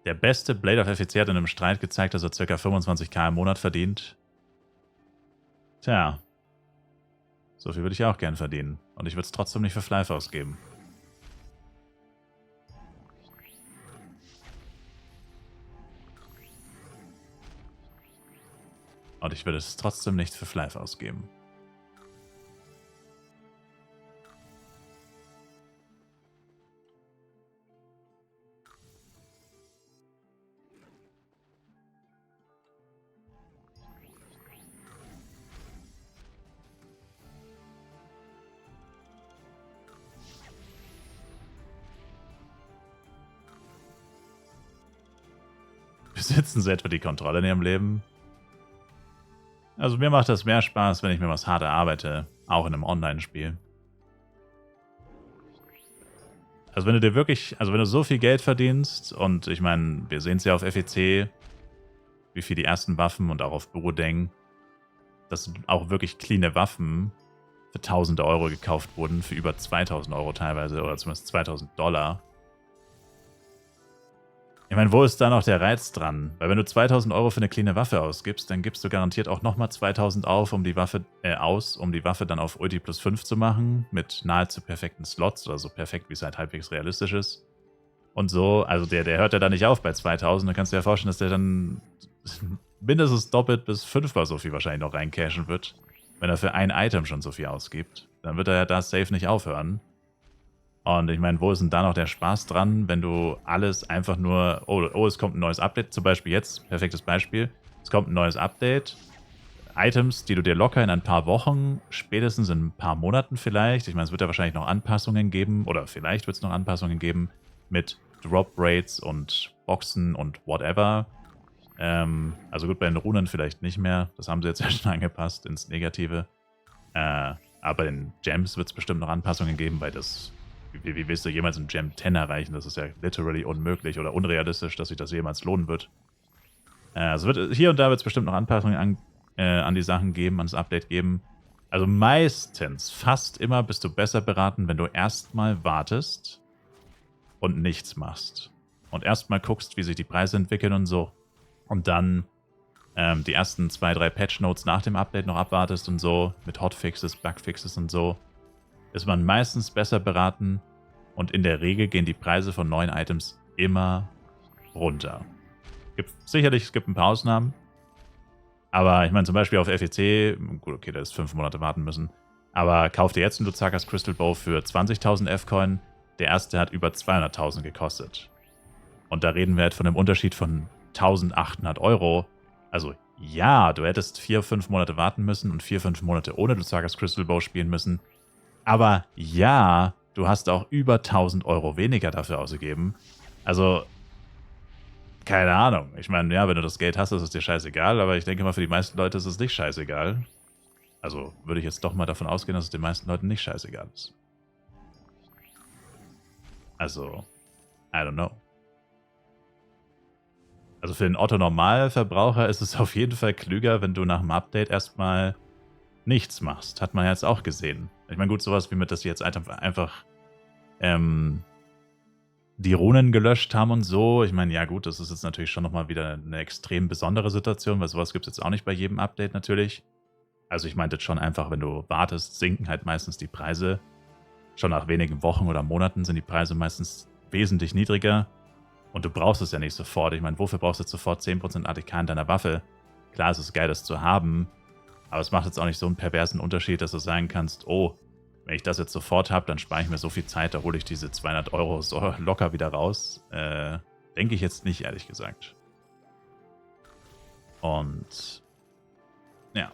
Der beste Blade of FEC hat in einem Streit gezeigt, dass er ca. 25.000 im Monat verdient. Tja. So viel würde ich auch gern verdienen. Und ich würde es trotzdem nicht für Flyf ausgeben. Und ich würde es trotzdem nicht für Flyf ausgeben. Besitzen Sie etwa die Kontrolle in Ihrem Leben? Also mir macht das mehr Spaß, wenn ich mir was hart erarbeite, auch in einem Online-Spiel. Also wenn du dir wirklich, also wenn du so viel Geld verdienst, und ich meine, wir sehen es ja auf FEC, wie viel die ersten Waffen und auch auf Burodeng, dass auch wirklich cleane Waffen für tausende Euro gekauft wurden, für über 2000 Euro teilweise, oder zumindest 2000 Dollar. Ich meine, wo ist da noch der Reiz dran? Weil wenn du 2000 Euro für eine cleane Waffe ausgibst, dann gibst du garantiert auch nochmal 2000 auf, um die Waffe dann auf Ulti plus 5 zu machen, mit nahezu perfekten Slots oder so perfekt, wie es halt halbwegs realistisch ist. Und so, also der hört ja da nicht auf bei 2000, dann kannst du dir ja vorstellen, dass der dann mindestens doppelt bis fünfmal so viel wahrscheinlich noch reincashen wird, wenn er für ein Item schon so viel ausgibt. Dann wird er ja da safe nicht aufhören. Und ich meine, wo ist denn da noch der Spaß dran, wenn du alles einfach nur, oh, es kommt ein neues Update, zum Beispiel jetzt, perfektes Beispiel, es kommt ein neues Update, Items, die du dir locker in ein paar Wochen, spätestens in ein paar Monaten vielleicht, ich meine, es wird ja wahrscheinlich noch Anpassungen geben, oder vielleicht wird es noch Anpassungen geben mit Drop Rates und Boxen und whatever. Also gut, bei den Runen vielleicht nicht mehr, das haben sie jetzt ja schon angepasst ins Negative. Aber bei den Gems wird es bestimmt noch Anpassungen geben, weil das... Wie willst du jemals einen Gem 10 erreichen? Das ist ja literally unmöglich oder unrealistisch, dass sich das jemals lohnen wird. Also hier und da wird es bestimmt noch Anpassungen an die Sachen geben, an das Update geben. Also meistens, fast immer bist du besser beraten, wenn du erstmal wartest und nichts machst. Und erstmal guckst, wie sich die Preise entwickeln und so. Und dann die ersten 2, 3 Patch-Notes nach dem Update noch abwartest und so, mit Hotfixes, Bugfixes und so. Ist man meistens besser beraten und in der Regel gehen die Preise von neuen Items immer runter. Es gibt ein paar Ausnahmen, aber ich meine zum Beispiel auf FEC, gut, okay, da ist 5 Monate warten müssen, aber kauf dir jetzt einen Luzakas Crystal Bow für 20.000 F-Coin, der erste hat über 200.000 gekostet. Und da reden wir halt von einem Unterschied von 1.800 Euro. Also ja, du hättest 4, 5 Monate warten müssen und 4, 5 Monate ohne Luzakas Crystal Bow spielen müssen. Aber ja, du hast auch über 1.000 Euro weniger dafür ausgegeben. Also, keine Ahnung. Ich meine, ja, wenn du das Geld hast, ist es dir scheißegal. Aber ich denke mal, für die meisten Leute ist es nicht scheißegal. Also würde ich jetzt doch mal davon ausgehen, dass es den meisten Leuten nicht scheißegal ist. Also, I don't know. Also für den Otto-Normalverbraucher ist es auf jeden Fall klüger, wenn du nach dem Update erstmal nichts machst. Hat man jetzt auch gesehen. Ich meine, gut, sowas wie mit, dass sie jetzt einfach die Runen gelöscht haben und so. Ich meine, ja gut, das ist jetzt natürlich schon nochmal wieder eine extrem besondere Situation, weil sowas gibt es jetzt auch nicht bei jedem Update natürlich. Also ich meinte schon einfach, wenn du wartest, sinken halt meistens die Preise. Schon nach wenigen Wochen oder Monaten sind die Preise meistens wesentlich niedriger. Und du brauchst es ja nicht sofort. Ich meine, wofür brauchst du jetzt sofort 10% ATK in deiner Waffe? Klar, es ist geil, das zu haben. Aber es macht jetzt auch nicht so einen perversen Unterschied, dass du sagen kannst, oh, wenn ich das jetzt sofort habe, dann spare ich mir so viel Zeit, da hole ich diese 200 Euro so locker wieder raus. Denke ich jetzt nicht, ehrlich gesagt. Und ja.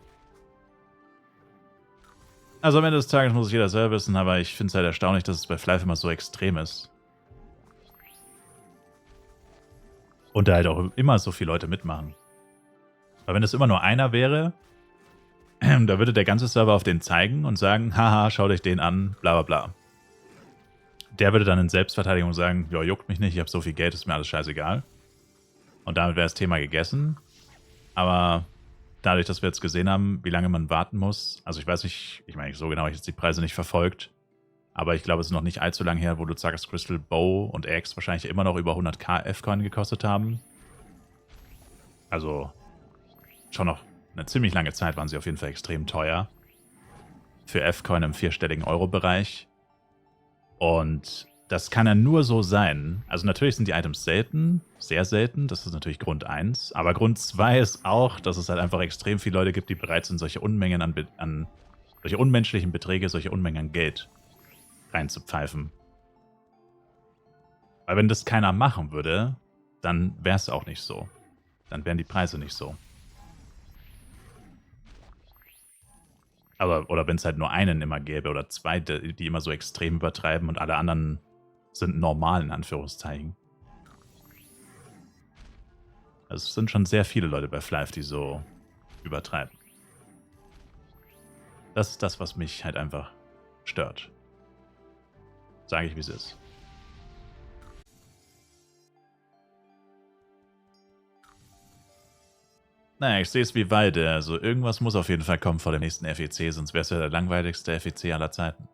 Also am Ende des Tages muss es jeder selber wissen, aber ich finde es halt erstaunlich, dass es bei Flyf immer so extrem ist. Und da halt auch immer so viele Leute mitmachen. Aber wenn es immer nur einer wäre, da würde der ganze Server auf den zeigen und sagen, haha, schaut euch den an, bla bla bla. Der würde dann in Selbstverteidigung sagen, ja, juckt mich nicht, ich habe so viel Geld, ist mir alles scheißegal. Und damit wäre das Thema gegessen. Aber dadurch, dass wir jetzt gesehen haben, wie lange man warten muss, also ich weiß nicht, ich meine, so genau habe ich jetzt die Preise nicht verfolgt, Aber ich glaube, es ist noch nicht allzu lange her, wo Lucaris Crystal Bow und Axe wahrscheinlich immer noch über 100k F-Coin gekostet haben. Also schon noch eine ziemlich lange Zeit waren sie auf jeden Fall extrem teuer. Für F-Coin im vierstelligen Euro-Bereich. Und das kann ja nur so sein. Also natürlich sind die Items selten, sehr selten. Das ist natürlich Grund 1. Aber Grund 2 ist auch, dass es halt einfach extrem viele Leute gibt, die bereit sind, solche Unmengen an solche unmenschlichen Beträge, solche Unmengen an Geld reinzupfeifen. Weil wenn das keiner machen würde, dann wäre es auch nicht so. Dann wären die Preise nicht so. Aber, oder wenn es halt nur einen immer gäbe oder zwei, die immer so extrem übertreiben und alle anderen sind normal, in Anführungszeichen. Also es sind schon sehr viele Leute bei Flive, die so übertreiben. Das ist das, was mich halt einfach stört. Sage ich, wie es ist. Naja, ich sehe es wie Walde. Also irgendwas muss auf jeden Fall kommen vor dem nächsten FEC, sonst wäre es ja der langweiligste FEC aller Zeiten.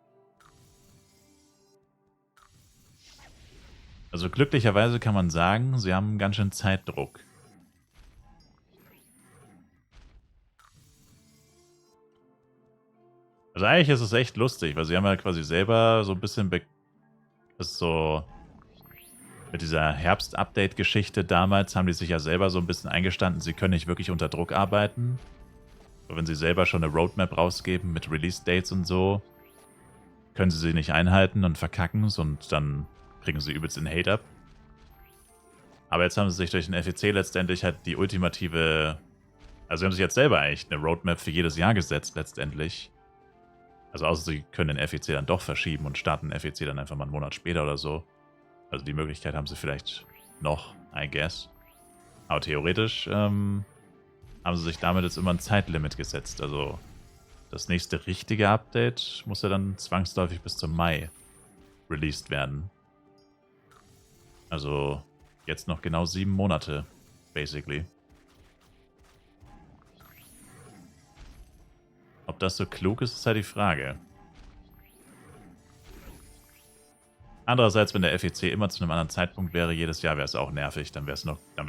Also glücklicherweise kann man sagen, sie haben ganz schön Zeitdruck. Also eigentlich ist es echt lustig, weil sie haben ja quasi selber so ein bisschen so mit dieser Herbst-Update-Geschichte damals haben die sich ja selber so ein bisschen eingestanden, sie können nicht wirklich unter Druck arbeiten. Aber wenn sie selber schon eine Roadmap rausgeben mit Release-Dates und so, können sie nicht einhalten und verkacken und dann kriegen sie übelst den Hate ab. Aber jetzt haben sie sich durch den FEC letztendlich halt die ultimative... Also sie haben sich jetzt selber eigentlich eine Roadmap für jedes Jahr gesetzt letztendlich. Also außer sie können den FEC dann doch verschieben und starten den FEC dann einfach mal einen Monat später oder so. Also die Möglichkeit haben sie vielleicht noch, I guess. Aber theoretisch haben sie sich damit jetzt immer ein Zeitlimit gesetzt. Also das nächste richtige Update muss ja dann zwangsläufig bis zum Mai released werden. Also jetzt noch genau 7 Monate, basically. Ob das so klug ist, ist halt die Frage. Andererseits, wenn der FEC immer zu einem anderen Zeitpunkt wäre, jedes Jahr wäre es auch nervig, dann wäre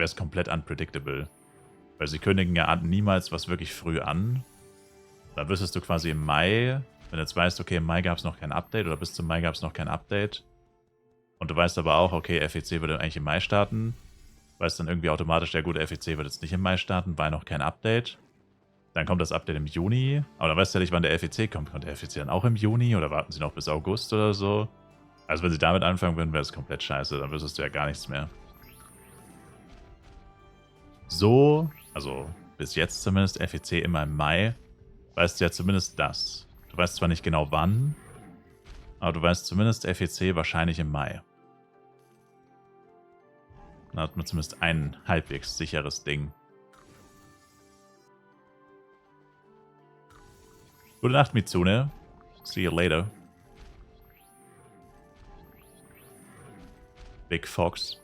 es komplett unpredictable. Weil sie kündigen ja niemals was wirklich früh an. Dann wüsstest du quasi im Mai, wenn du jetzt weißt, okay, im Mai gab es noch kein Update oder bis zum Mai gab es noch kein Update. Und du weißt aber auch, okay, FEC würde eigentlich im Mai starten. Weißt dann irgendwie automatisch, der gute FEC wird jetzt nicht im Mai starten, weil noch kein Update. Dann kommt das Update im Juni. Aber dann weißt du ja nicht, wann der FEC kommt. Kommt der FEC dann auch im Juni oder warten sie noch bis August oder so? Also wenn sie damit anfangen würden, wäre es komplett scheiße. Dann wüsstest du ja gar nichts mehr. So, also bis jetzt zumindest FEC immer im Mai, weißt du ja zumindest das. Du weißt zwar nicht genau wann, aber du weißt zumindest FEC wahrscheinlich im Mai. Dann hat man zumindest ein halbwegs sicheres Ding. Gute Nacht, Mitsune. See you later. Big Fox.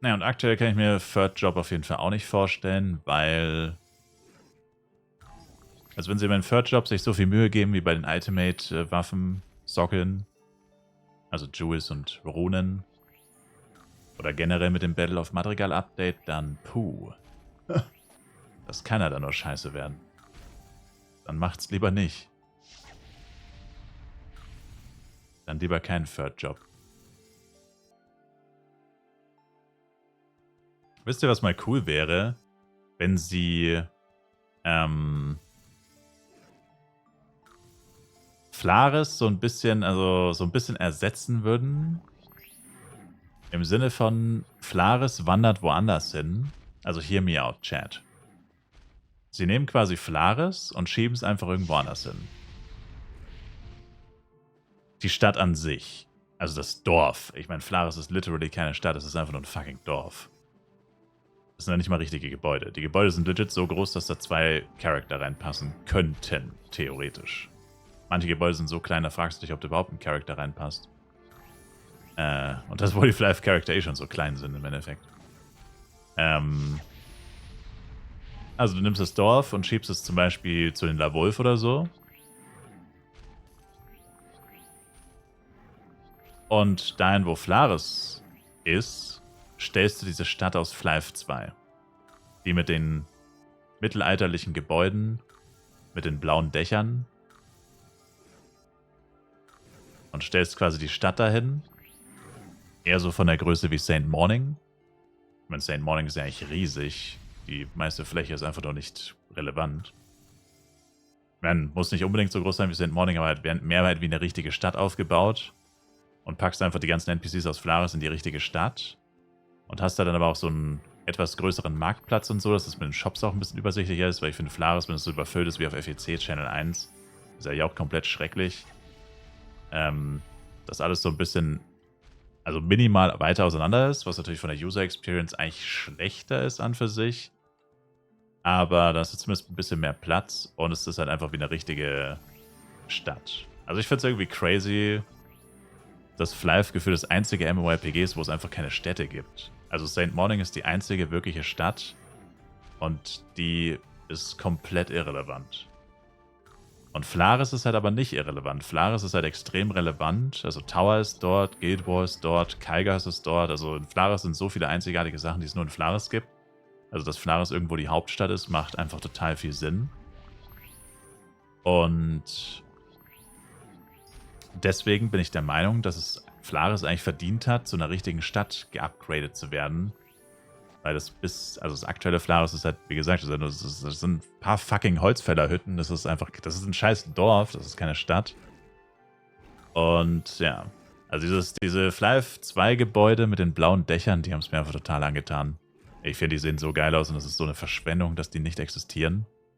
Naja, und aktuell kann ich mir Third Job auf jeden Fall auch nicht vorstellen, weil... Also wenn sie beim Third Job sich so viel Mühe geben wie bei den Ultimate-Waffen, Sockeln, also Jewels und Runen, oder generell mit dem Battle of Madrigal Update, dann puh. Das kann ja dann nur scheiße werden. Dann macht's lieber nicht. Dann lieber keinen Third Job. Wisst ihr, was mal cool wäre, wenn sie Flares so ein bisschen, ersetzen würden? Im Sinne von, Flares wandert woanders hin. Also hear me out, Chat. Sie nehmen quasi Flares und schieben es einfach irgendwo anders hin. Die Stadt an sich. Also das Dorf. Ich meine, Flares ist literally keine Stadt, es ist einfach nur ein fucking Dorf. Das sind ja nicht mal richtige Gebäude. Die Gebäude sind legit so groß, dass da 2 Charakter reinpassen könnten, theoretisch. Manche Gebäude sind so klein, da fragst du dich, ob da überhaupt ein Charakter reinpasst. Und das, wo die Life-Charakter eh schon so klein sind im Endeffekt. Also du nimmst das Dorf und schiebst es zum Beispiel zu den La Wolf oder so. Und dahin, wo Flaris ist, stellst du diese Stadt aus Flive 2. Die mit den mittelalterlichen Gebäuden, mit den blauen Dächern. Und stellst quasi die Stadt dahin. Eher so von der Größe wie St. Morning. Ich meine, St. Morning ist ja eigentlich riesig. Die meiste Fläche ist einfach noch nicht relevant. Man muss nicht unbedingt so groß sein wie St. Morning, aber halt mehr halt wie eine richtige Stadt aufgebaut. Und packst einfach die ganzen NPCs aus Flaris in die richtige Stadt. Und hast da dann aber auch so einen etwas größeren Marktplatz und so, dass das mit den Shops auch ein bisschen übersichtlicher ist, weil ich finde, Flaris, wenn es so überfüllt ist wie auf FEC Channel 1, ist ja auch komplett schrecklich. Das alles so ein bisschen, also minimal weiter auseinander ist, was natürlich von der User Experience eigentlich schlechter ist an für sich. Aber da ist zumindest ein bisschen mehr Platz und es ist halt einfach wie eine richtige Stadt. Also ich finde es irgendwie crazy, dass Flive gefühlt das einzige MMORPG ist, wo es einfach keine Städte gibt. Also St. Morning ist die einzige wirkliche Stadt und die ist komplett irrelevant. Und Flaris ist halt aber nicht irrelevant. Flaris ist halt extrem relevant. Also Tower ist dort, Guild War ist dort, Kaigas ist dort. Also in Flaris sind so viele einzigartige Sachen, die es nur in Flaris gibt. Also dass Flaris irgendwo die Hauptstadt ist, macht einfach total viel Sinn. Und deswegen bin ich der Meinung, dass es Flaris eigentlich verdient hat, zu einer richtigen Stadt geupgradet zu werden. Weil also das aktuelle Flaris ist halt, wie gesagt, das sind ein paar fucking Holzfällerhütten. Das ist ein scheiß Dorf, das ist keine Stadt. Und ja, also diese Flive 2 Gebäude mit den blauen Dächern, die haben es mir einfach total angetan. Ich finde, die sehen so geil aus und es ist so eine Verschwendung, dass die nicht existieren.